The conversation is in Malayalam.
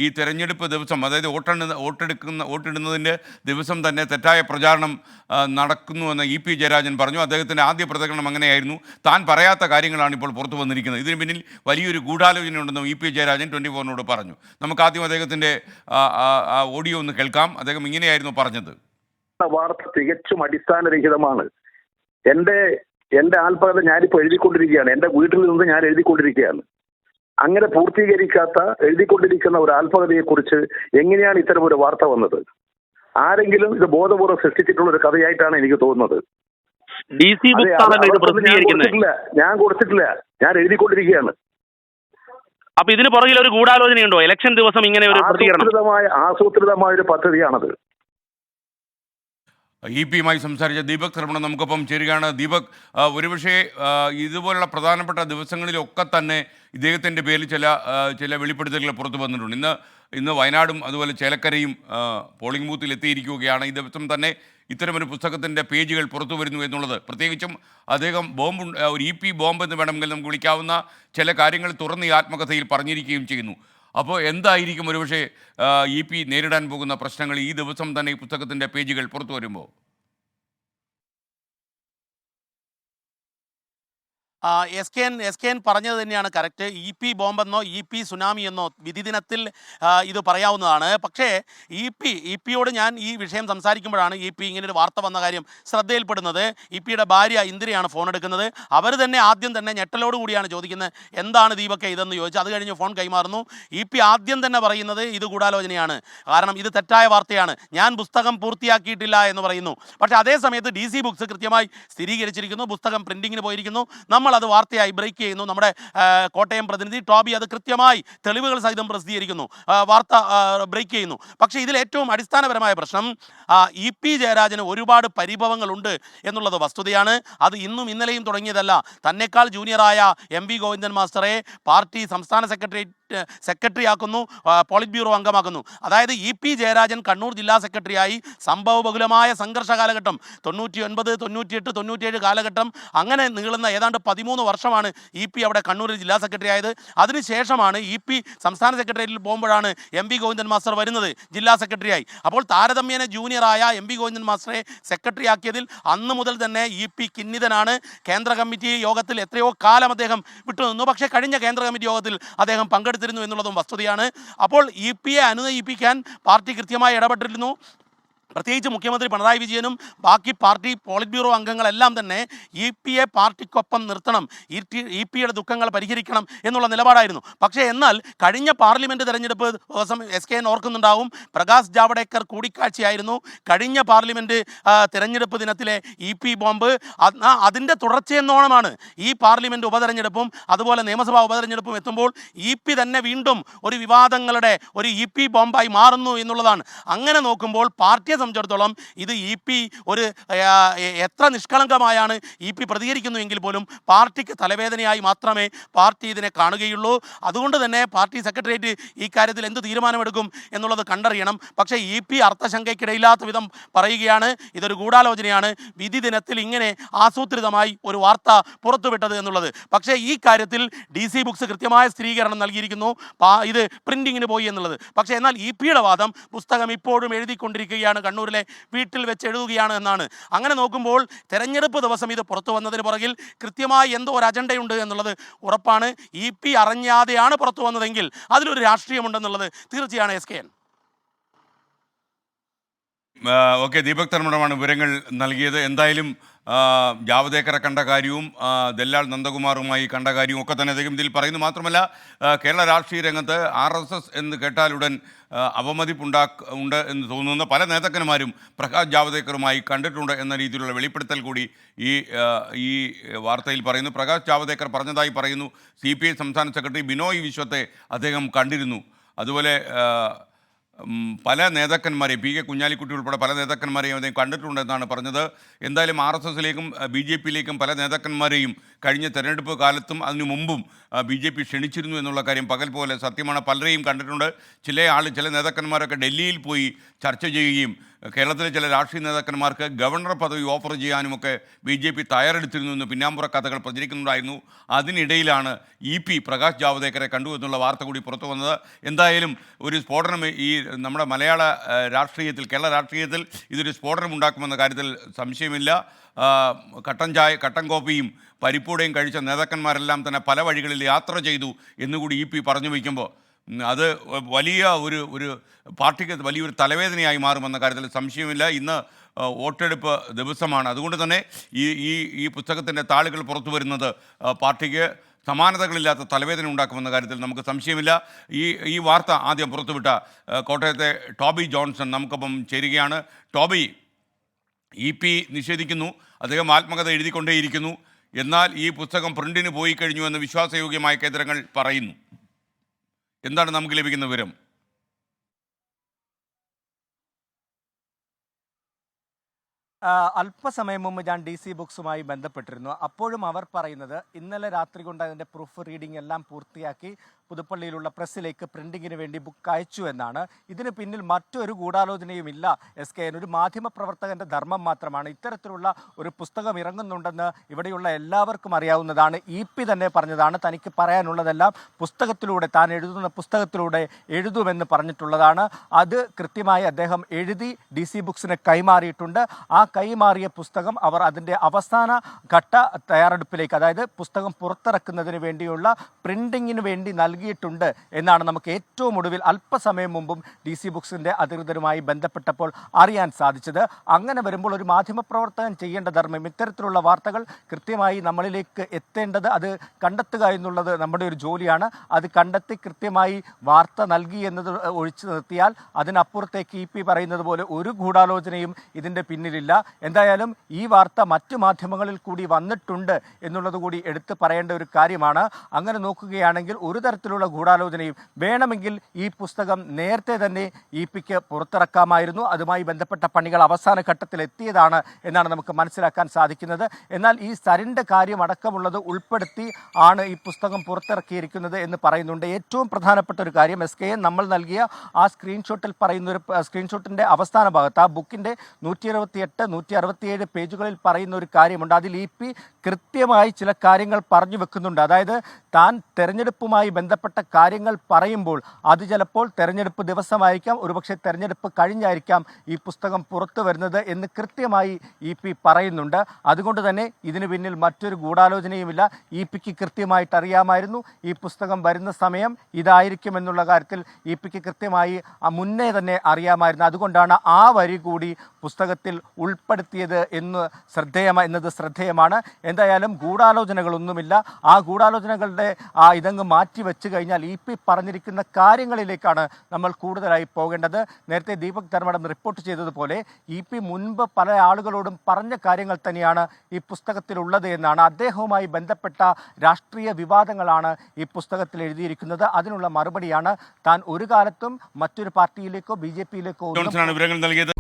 ഈ തെരഞ്ഞെടുപ്പ് ദിവസം, അതായത് വോട്ടിടുന്നതിൻ്റെ ദിവസം തന്നെ തെറ്റായ പ്രചാരണം നടക്കുന്നുവെന്ന് ഇ.പി. ജയരാജൻ പറഞ്ഞു. അദ്ദേഹത്തിൻ്റെ ആദ്യ പ്രതികരണം അങ്ങനെയായിരുന്നു. താൻ പറയാത്ത കാര്യങ്ങളാണ് ഇപ്പോൾ പുറത്തു വന്നിരിക്കുന്നത്. ഇതിന് പിന്നിൽ വലിയൊരു ഗൂഢാലോചനയുണ്ടെന്നും ഇ.പി. ജയരാജൻ 24-നോട് പറഞ്ഞു. നമുക്ക് ആദ്യം അദ്ദേഹത്തിൻ്റെ ഓഡിയോ ഒന്ന് കേൾക്കാം. അദ്ദേഹം ഇങ്ങനെയായിരുന്നു പറഞ്ഞത്. വാർത്ത തികച്ചും അടിസ്ഥാനരഹിതമാണ്. എന്റെ ആത്മകഥ ഞാനിപ്പോൾ എഴുതിക്കൊണ്ടിരിക്കുകയാണ്. എന്റെ വീട്ടിൽ നിന്ന് ഞാൻ എഴുതിക്കൊണ്ടിരിക്കുകയാണ്. അങ്ങനെ പൂർത്തീകരിക്കാത്ത എഴുതിക്കൊണ്ടിരിക്കുന്ന ഒരു ആത്മകഥയെ കുറിച്ച് എങ്ങനെയാണ് ഇത്തരം ഒരു വാർത്ത വന്നത്? ആരെങ്കിലും ഇത് ബോധപൂർവ്വം സൃഷ്ടിച്ചിട്ടുള്ള ഒരു കഥയായിട്ടാണ് എനിക്ക് തോന്നുന്നത്. ഞാൻ കൊടുത്തിട്ടില്ല, ഞാൻ എഴുതിക്കൊണ്ടിരിക്കുകയാണ്. അപ്പൊ ഇതിന് പുറകിൽ ഒരു ഗൂഢാലോചനയുണ്ടോ? ഇലക്ഷൻ ദിവസം ഇങ്ങനെ ഒരു ആസൂത്രിതമായ ഒരു പദ്ധതിയാണത്. ഇ.പിയുമായി സംസാരിച്ച ദീപക് ശ്രമണം നമുക്കൊപ്പം ചേരുകയാണ്. ദീപക്, ഒരുപക്ഷെ ഇതുപോലുള്ള പ്രധാനപ്പെട്ട ദിവസങ്ങളിലൊക്കെ തന്നെ ഇദ്ദേഹത്തിൻ്റെ പേരിൽ ചില വെളിപ്പെടുത്തലുകൾ പുറത്തു വന്നിട്ടുണ്ട്. ഇന്ന് വയനാടും അതുപോലെ ചേലക്കരയും പോളിംഗ് ബൂത്തിൽ എത്തിയിരിക്കുകയാണ്. ഈ ദിവസം തന്നെ ഇത്തരമൊരു പുസ്തകത്തിൻ്റെ പേജുകൾ പുറത്തു വരുന്നു എന്നുള്ളത്, പ്രത്യേകിച്ചും അദ്ദേഹം ഒരു ഇ.പി ബോംബ് എന്ന് വേണമെങ്കിൽ നമുക്ക് വിളിക്കാവുന്ന ചില കാര്യങ്ങൾ തുറന്ന് ഈ ആത്മകഥയിൽ പറഞ്ഞിരിക്കുകയും ചെയ്യുന്നു. അപ്പോൾ എന്തായിരിക്കും ഒരുപക്ഷെ ഇ.പി നേരിടാൻ പോകുന്ന പ്രശ്നങ്ങൾ ഈ ദിവസം തന്നെ ഈ പുസ്തകത്തിൻ്റെ പേജുകൾ പുറത്തു വരുമ്പോൾ? എസ് കെ എൻ പറഞ്ഞത് തന്നെയാണ് കറക്റ്റ്. ഇ.പി ബോംബെന്നോ ഇ.പി സുനാമി എന്നോ വിധി ദിനത്തിൽ ഇത് പറയാവുന്നതാണ്. പക്ഷേ ഇ.പിയോട് ഞാൻ ഈ വിഷയം സംസാരിക്കുമ്പോഴാണ് ഇ.പി ഇങ്ങനൊരു വാർത്ത വന്ന കാര്യം ശ്രദ്ധയിൽപ്പെടുന്നത്. ഇ.പിയുടെ ഭാര്യ ഇന്ദിരയാണ് ഫോൺ എടുക്കുന്നത്. അവർ തന്നെ ആദ്യം തന്നെ ഞെട്ടലോട് കൂടിയാണ് ചോദിക്കുന്നത്, എന്താണ് ദീപക്കെ ഇതെന്ന് ചോദിച്ചു. അത് കഴിഞ്ഞ് ഫോൺ കൈമാറുന്നു. ഇ.പി ആദ്യം തന്നെ പറയുന്നത് ഇത് ഗൂഢാലോചനയാണ്, കാരണം ഇത് തെറ്റായ വാർത്തയാണ്, ഞാൻ പുസ്തകം പൂർത്തിയാക്കിയിട്ടില്ല എന്ന് പറയുന്നു. പക്ഷേ അതേ സമയത്ത് DC ബുക്സ് കൃത്യമായി സ്ഥിരീകരിച്ചിരിക്കുന്നു, പുസ്തകം പ്രിൻറ്റിങ്ങിന് പോയിരിക്കുന്നു, നമ്മൾ അത് വാർത്തയായി ബ്രേക്ക് ചെയ്യുന്നു. നമ്മുടെ കോട്ടയം പ്രതിനിധി ടോബി അത് കൃത്യമായി തെളിവുകൾ സഹിതം പ്രസിദ്ധീകരിക്കുന്നു, വാർത്ത ബ്രേക്ക് ചെയ്യുന്നു. പക്ഷേ ഇതിൽ ഏറ്റവും അടിസ്ഥാനപരമായ പ്രശ്നം ഇ.പി ജയരാജന് ഒരുപാട് പരിഭവങ്ങളുണ്ട് എന്നുള്ളത് വസ്തുതയാണ്. അത് ഇന്നും ഇന്നലെയും തുടങ്ങിയതല്ല. തന്നെക്കാൾ ജൂനിയറായ M.V. ഗോവിന്ദൻ മാസ്റ്ററെ പാർട്ടി സംസ്ഥാന സെക്രട്ടറി ആക്കുന്നു, പോളിറ്റ് ബ്യൂറോ അംഗമാക്കുന്നു. അതായത് ഇ.പി ജയരാജൻ കണ്ണൂർ ജില്ലാ സെക്രട്ടറിയായി സംഭവബഹുലമായ സംഘർഷ കാലഘട്ടം 99, 98, 97 കാലഘട്ടം, അങ്ങനെ നീളുന്ന ഏതാണ്ട് 13 വർഷമാണ് ഇ.പി അവിടെ കണ്ണൂർ ജില്ലാ സെക്രട്ടറി ആയത്. അതിനുശേഷമാണ് ഇ.പി സംസ്ഥാന സെക്രട്ടേറിയറ്റിൽ പോകുമ്പോഴാണ് M.V. ഗോവിന്ദൻ മാസ്റ്റർ വരുന്നത് ജില്ലാ സെക്രട്ടറിയായി. അപ്പോൾ താരതമ്യേന ജൂനിയറായ M.V. ഗോവിന്ദൻ മാസ്റ്ററെ സെക്രട്ടറി ആക്കിയതിൽ അന്ന് മുതൽ തന്നെ ഇ.പി കിന്നിതനാണ്. കേന്ദ്ര കമ്മിറ്റി യോഗത്തിൽ എത്രയോ കാലം അദ്ദേഹം വിട്ടുനിന്നു. പക്ഷേ കഴിഞ്ഞ കേന്ദ്ര കമ്മിറ്റി യോഗത്തിൽ അദ്ദേഹം പങ്കെടുത്തിരുന്നു എന്നുള്ളതും വസ്തുതയാണ്. അപ്പോൾ ഇ.പിയെ അനുനയിപ്പിക്കാൻ പാർട്ടി കൃത്യമായി ഇടപെട്ടിരുന്നു. പ്രത്യേകിച്ച് മുഖ്യമന്ത്രി പിണറായി വിജയനും ബാക്കി പാർട്ടി പോളിറ്റ് ബ്യൂറോ അംഗങ്ങളെല്ലാം തന്നെ ഇ.പിയെ പാർട്ടിക്കൊപ്പം നിർത്തണം, ഇ.പിയുടെ ദുഃഖങ്ങൾ പരിഹരിക്കണം എന്നുള്ള നിലപാടായിരുന്നു. പക്ഷേ എന്നാൽ കഴിഞ്ഞ പാർലമെൻറ്റ് തെരഞ്ഞെടുപ്പ് ദിവസം SK ഓർക്കുന്നുണ്ടാവും, പ്രകാശ് ജാവ്ദേക്കർ കൂടിക്കാഴ്ചയായിരുന്നു കഴിഞ്ഞ പാർലമെൻറ്റ് തിരഞ്ഞെടുപ്പ് ദിനത്തിലെ ഇ.പി ബോംബ്. അതിൻ്റെ തുടർച്ചയെന്നോണമാണ് ഈ പാർലമെൻറ്റ് ഉപതെരഞ്ഞെടുപ്പും അതുപോലെ നിയമസഭാ ഉപതെരഞ്ഞെടുപ്പും എത്തുമ്പോൾ ഇ.പി തന്നെ വീണ്ടും ഒരു വിവാദങ്ങളുടെ ഒരു ഇ.പി ബോംബായി മാറുന്നു എന്നുള്ളതാണ്. അങ്ങനെ നോക്കുമ്പോൾ പാർട്ടിയെ സംബന്ധിച്ചിടത്തോളം ഇത് ഇ.പി ഒരു എത്ര നിഷ്കളങ്കമായാണ് ഇ.പി പ്രതികരിക്കുന്നുവെങ്കിൽ പോലും പാർട്ടിക്ക് തലവേദനയായി മാത്രമേ പാർട്ടി ഇതിനെ കാണുകയുള്ളൂ. അതുകൊണ്ട് തന്നെ പാർട്ടി സെക്രട്ടേറിയറ്റ് ഈ കാര്യത്തിൽ എന്ത് തീരുമാനമെടുക്കും എന്നുള്ളത് കണ്ടറിയണം. പക്ഷേ ഇ.പി അർത്ഥശങ്കയ്ക്കിടയില്ലാത്ത വിധം പറയുകയാണ് ഇതൊരു ഗൂഢാലോചനയാണ്, വിധി ദിനത്തിൽ ഇങ്ങനെ ആസൂത്രിതമായി ഒരു വാർത്ത പുറത്തുവിട്ടത് എന്നുള്ളത്. പക്ഷേ ഈ കാര്യത്തിൽ DC ബുക്സ് കൃത്യമായ സ്ഥിരീകരണം നൽകിയിരിക്കുന്നു, ഇത് പ്രിൻറ്റിങ്ങിന് പോയി എന്നുള്ളത്. പക്ഷേ എന്നാൽ ഇ.പിയുടെ വാദം പുസ്തകം ഇപ്പോഴും എഴുതിക്കൊണ്ടിരിക്കുകയാണ്, കണ്ണൂരിലെ വീട്ടിൽ വെച്ച് എഴുതുകയാണ് എന്നാണ്. അങ്ങനെ നോക്കുമ്പോൾ തെരഞ്ഞെടുപ്പ് ദിവസം ഇത് പുറത്തു വന്നതിന് പുറകിൽ കൃത്യമായി എന്തോ ഒരു അജണ്ടയുണ്ട് എന്നുള്ളത് ഉറപ്പാണ്. ഇ.പി അറിഞ്ഞാതെയാണ് പുറത്തു വന്നതെങ്കിൽ അതിലൊരു രാഷ്ട്രീയമുണ്ടെന്നുള്ളത് തീർച്ചയാണ് SK. ഓക്കെ, ദീപക് തർമ്മടമാണ് വിവരങ്ങൾ നൽകിയത്. എന്തായാലും ജാവ്ദേക്കറെ കണ്ട കാര്യവും ദല്ലാൽ നന്ദകുമാറുമായി കണ്ട കാര്യവും ഒക്കെ തന്നെ അദ്ദേഹം ഇതിൽ പറയുന്നു. മാത്രമല്ല കേരള രാഷ്ട്രീയ രംഗത്ത് RSS എന്ന് കേട്ടാലുടൻ ഉണ്ട് എന്ന് തോന്നുന്ന പല നേതാക്കന്മാരും പ്രകാശ് ജാവ്ദേക്കറുമായി കണ്ടിട്ടുണ്ട് എന്ന രീതിയിലുള്ള വെളിപ്പെടുത്തൽ കൂടി ഈ വാർത്തയിൽ പറയുന്നു. പ്രകാശ് ജാവ്ദേക്കർ പറഞ്ഞതായി പറയുന്നു, CPI സംസ്ഥാന സെക്രട്ടറി ബിനോയ് വിശ്വത്തെ അദ്ദേഹം കണ്ടിരുന്നു. അതുപോലെ പല നേതാക്കന്മാരെയും, PK കുഞ്ഞാലിക്കുട്ടി ഉൾപ്പെടെ പല നേതാക്കന്മാരെയും അദ്ദേഹം കണ്ടിട്ടുണ്ടെന്നാണ് പറഞ്ഞത്. എന്തായാലും RSSലേക്കും BJPയിലേക്കും പല നേതാക്കന്മാരെയും കഴിഞ്ഞ തെരഞ്ഞെടുപ്പ് കാലത്തും അതിനു മുമ്പും BJP ക്ഷണിച്ചിരുന്നു എന്നുള്ള കാര്യം പകൽ പോലെ സത്യമാണ്. പലരെയും കണ്ടിട്ടുണ്ട്. ചില നേതാക്കന്മാരൊക്കെ ഡൽഹിയിൽ പോയി ചർച്ച ചെയ്യുകയും കേരളത്തിലെ ചില രാഷ്ട്രീയ നേതാക്കന്മാർക്ക് ഗവർണർ പദവി ഓഫർ ചെയ്യാനുമൊക്കെ BJP തയ്യാറെടുത്തിരുന്നു എന്ന് പിന്നാമ്പുറ കഥകൾ പ്രചരിക്കുന്നുണ്ടായിരുന്നു. അതിനിടയിലാണ് EP പ്രകാശ് ജാവ്ദേക്കറെ കണ്ടു എന്നുള്ള വാർത്ത കൂടി പുറത്തു വന്നത്. എന്തായാലും ഒരു സ്ഫോടനം ഈ നമ്മുടെ മലയാള രാഷ്ട്രീയത്തിൽ, കേരള രാഷ്ട്രീയത്തിൽ ഇതൊരു സ്ഫോടനം ഉണ്ടാക്കുമെന്ന കാര്യത്തിൽ സംശയമില്ല. കട്ടൻ കോപ്പിയും പരിപ്പൂടെയും കഴിച്ച നേതാക്കന്മാരെല്ലാം തന്നെ പല വഴികളിൽ യാത്ര ചെയ്തു എന്നുകൂടി EP പറഞ്ഞു വയ്ക്കുമ്പോൾ അത് വലിയ ഒരു പാർട്ടിക്ക് വലിയൊരു തലവേദനയായി മാറുമെന്ന കാര്യത്തിൽ സംശയമില്ല. ഇന്ന് വോട്ടെടുപ്പ് ദിവസമാണ്. അതുകൊണ്ട് തന്നെ ഈ പുസ്തകത്തിൻ്റെ താളുകൾ പുറത്തു വരുന്നത് പാർട്ടിക്ക് സമാനതകളില്ലാത്ത തലവേദന ഉണ്ടാക്കുമെന്ന കാര്യത്തിൽ നമുക്ക് സംശയമില്ല. ഈ വാർത്ത ആദ്യം പുറത്തുവിട്ട കോട്ടയത്തെ ടോബി ജോൺസൺ നമുക്കൊപ്പം ചേരുകയാണ്. ടോബി, EP നിഷേധിക്കുന്നു, അദ്ദേഹം ആത്മകഥ എഴുതിക്കൊണ്ടേയിരിക്കുന്നു, എന്നാൽ ഈ പുസ്തകം പ്രിന്റിന് പോയി കഴിഞ്ഞു എന്ന് വിശ്വാസയോഗ്യമായ കേന്ദ്രങ്ങൾ പറയുന്നു. എന്താണ് നമുക്ക് ലഭിക്കുന്ന വിവരം? അല്പസമയം മുമ്പ് ഞാൻ DC ബുക്സുമായി ബന്ധപ്പെട്ടിരുന്നു. അപ്പോഴും അവർ പറയുന്നത് ഇന്നലെ രാത്രി കൊണ്ട് അതിൻ്റെ പ്രൂഫ് റീഡിംഗ് എല്ലാം പൂർത്തിയാക്കി പുതുപ്പള്ളിയിലുള്ള പ്രസ്സിലേക്ക് പ്രിന്റിങ്ങിന് വേണ്ടി ബുക്ക് അയച്ചു എന്നാണ്. ഇതിന് പിന്നിൽ മറ്റൊരു ഗൂഢാലോചനയുമില്ല. SKN ഒരു മാധ്യമപ്രവർത്തകൻ്റെ ധർമ്മം മാത്രമാണ്. ഇത്തരത്തിലുള്ള ഒരു പുസ്തകം ഇറങ്ങുന്നുണ്ടെന്ന് ഇവിടെയുള്ള എല്ലാവർക്കും അറിയാവുന്നതാണ്. EP തന്നെ പറഞ്ഞതാണ് തനിക്ക് പറയാനുള്ളതെല്ലാം പുസ്തകത്തിലൂടെ, താൻ എഴുതുന്ന പുസ്തകത്തിലൂടെ എഴുതുമെന്ന് പറഞ്ഞിട്ടുള്ളതാണ്. അത് കൃത്യമായി അദ്ദേഹം എഴുതി DC ബുക്സിന് കൈമാറിയിട്ടുണ്ട്. ആ കൈമാറിയ പുസ്തകം അവർ അതിൻ്റെ അവസാന ഘട്ട തയ്യാറെടുപ്പിലേക്ക്, അതായത് പുസ്തകം പുറത്തിറക്കുന്നതിന് വേണ്ടിയുള്ള പ്രിന്റിങ്ങിന് വേണ്ടി നൽകിയിട്ടുണ്ട് എന്നാണ് നമുക്ക് ഏറ്റവും ഒടുവിൽ അല്പസമയം മുമ്പും DC ബുക്സിൻ്റെ അധികൃതരുമായി ബന്ധപ്പെട്ടപ്പോൾ അറിയാൻ സാധിച്ചത്. അങ്ങനെ വരുമ്പോൾ ഒരു മാധ്യമപ്രവർത്തകൻ ചെയ്യേണ്ട ധർമ്മം ഇത്തരത്തിലുള്ള വാർത്തകൾ കൃത്യമായി നമ്മളിലേക്ക് എത്തേണ്ടത്, അത് കണ്ടെത്തുക എന്നുള്ളത് നമ്മുടെ ഒരു ജോലിയാണ്. അത് കണ്ടെത്തി കൃത്യമായി വാർത്ത നൽകി എന്നത് ഒഴിച്ചു നിർത്തിയാൽ അതിനപ്പുറത്തേക്ക് EP പറയുന്നത് പോലെ ഒരു ഗൂഢാലോചനയും ഇതിൻ്റെ പിന്നിലില്ല. എന്തായാലും ഈ വാർത്ത മറ്റു മാധ്യമങ്ങളിൽ കൂടി വന്നിട്ടുണ്ട് എന്നുള്ളത് കൂടി എടുത്തു പറയേണ്ട ഒരു കാര്യമാണ്. അങ്ങനെ നോക്കുകയാണെങ്കിൽ ഒരു തരത്തിലുള്ള ഗൂഢാലോചനയും വേണമെങ്കിൽ ഈ പുസ്തകം നേരത്തെ തന്നെ EPക്ക് പുറത്തിറക്കാമായിരുന്നു. അതുമായി ബന്ധപ്പെട്ട പണികൾ അവസാന ഘട്ടത്തിൽ എത്തിയതാണ് എന്നാണ് നമുക്ക് മനസ്സിലാക്കാൻ സാധിക്കുന്നത്. എന്നാൽ ഈ സരിൻ്റെ കാര്യം അടക്കമുള്ളത് ഉൾപ്പെടുത്തി ആണ് ഈ പുസ്തകം പുറത്തിറക്കിയിരിക്കുന്നത് എന്ന് പറയുന്നുണ്ട്. ഏറ്റവും പ്രധാനപ്പെട്ട ഒരു കാര്യം SKN നമ്മൾ നൽകിയ ആ സ്ക്രീൻഷോട്ടിൽ പറയുന്ന ഒരു സ്ക്രീൻഷോട്ടിൻ്റെ അവസാന ഭാഗത്ത്, ആ ബുക്കിൻ്റെ 168-167 പേജുകളിൽ പറയുന്ന ഒരു കാര്യമുണ്ട്. അതിൽ EP കൃത്യമായി ചില കാര്യങ്ങൾ പറഞ്ഞു വെക്കുന്നുണ്ട്. അതായത് താൻ തെരഞ്ഞെടുപ്പുമായി ബന്ധപ്പെട്ട കാര്യങ്ങൾ പറയുമ്പോൾ അത് ചിലപ്പോൾ തെരഞ്ഞെടുപ്പ് ദിവസമായിരിക്കാം, ഒരുപക്ഷെ തെരഞ്ഞെടുപ്പ് കഴിഞ്ഞായിരിക്കാം ഈ പുസ്തകം പുറത്തു വരുന്നത് എന്ന് കൃത്യമായി EP പറയുന്നുണ്ട്. അതുകൊണ്ട് തന്നെ ഇതിന് പിന്നിൽ മറ്റൊരു ഗൂഢാലോചനയുമില്ല. EPക്ക് കൃത്യമായിട്ട് അറിയാമായിരുന്നു ഈ പുസ്തകം വരുന്ന സമയം ഇതായിരിക്കും എന്നുള്ള കാര്യത്തിൽ EPക്ക് കൃത്യമായി മുന്നേ തന്നെ അറിയാമായിരുന്നു. അതുകൊണ്ടാണ് ആ വരി കൂടി പുസ്തകത്തിൽ ഉൾപ്പെടുത്തിയത് എന്നത് ശ്രദ്ധേയമാണ്. എന്തായാലും ഗൂഢാലോചനകളൊന്നുമില്ല. ആ ഗൂഢാലോചനകളുടെ ഇതങ്ങ് മാറ്റി വെച്ച് കഴിഞ്ഞാൽ EP പറഞ്ഞിരിക്കുന്ന കാര്യങ്ങളിലേക്കാണ് നമ്മൾ കൂടുതലായി പോകേണ്ടത്. നേരത്തെ ദീപക് ധർമ്മടം റിപ്പോർട്ട് ചെയ്തതുപോലെ EP മുൻപ് പല ആളുകളോടും പറഞ്ഞ കാര്യങ്ങൾ തന്നെയാണ് ഈ പുസ്തകത്തിലുള്ളത് എന്നാണ്. അദ്ദേഹവുമായി ബന്ധപ്പെട്ട രാഷ്ട്രീയ വിവാദങ്ങളാണ് ഈ പുസ്തകത്തിൽ എഴുതിയിരിക്കുന്നത്. അതിനുള്ള മറുപടിയാണ് താൻ ഒരു കാലത്തും മറ്റൊരു പാർട്ടിയിലേക്കോ BJPയിലേക്കോ വിവരങ്ങൾ നൽകിയത്.